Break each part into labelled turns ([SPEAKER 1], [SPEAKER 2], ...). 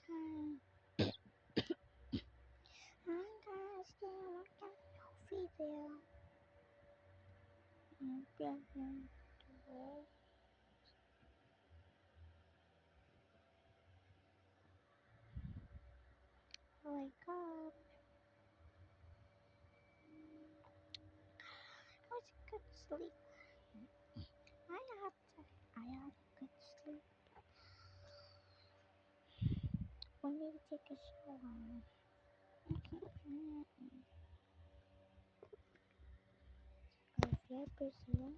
[SPEAKER 1] Hi. Hi guys, still looking for video. I'm building the wall. Wake up. It was a good sleep. I had a good sleep. We need to take a shower. Okay. If you're busy,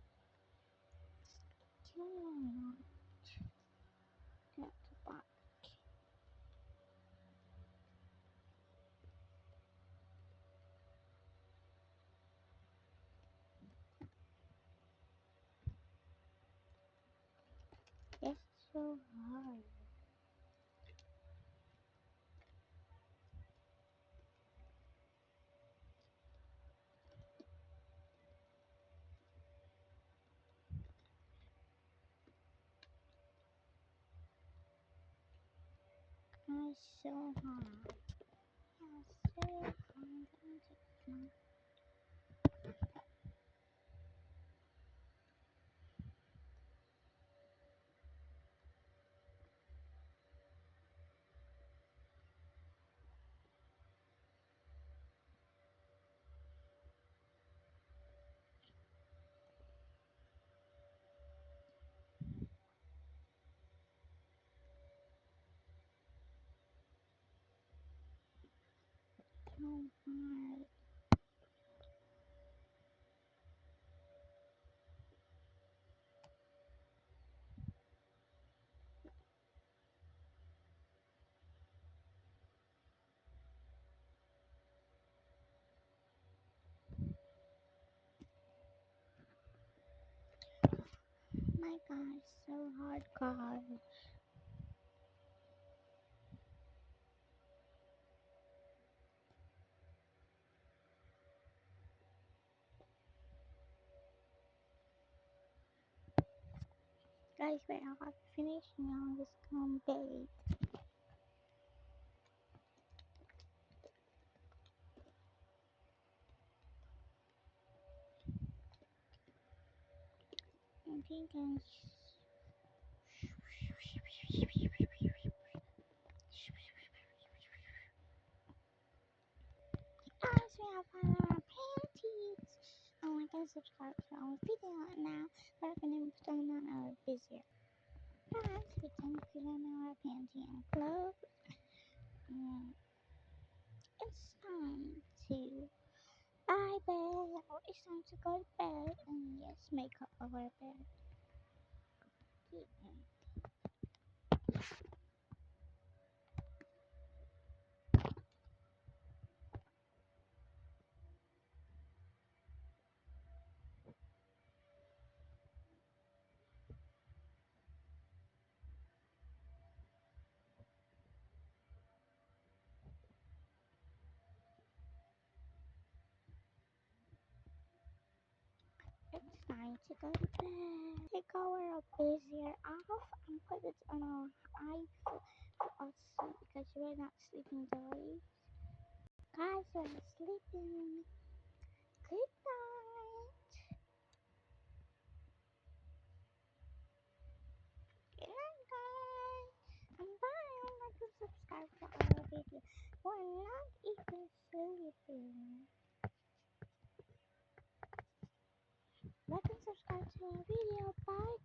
[SPEAKER 1] tell me not get back. It's so hard. It's so hard. It's so hard. So hard. My God, so hard, God. Guys, wait, I have to finish now. This come bake. I think guys, we have found our panties. Oh, I can subscribe to our video now, but I'm gonna put on our busier. Guys, we can put on our panty and clothes. Mm, it's time to bye bed. Oh, it's time to go to bed. And yes, make up our bed. Yeah. It's time to go to bed. Take our busier off and put it on our eye for us because we're not sleeping early. Guys, we're sleeping. Good night. Good night, guys. And bye. Like and subscribe to our video. We're not even sleeping. Like and subscribe to our video. Bye,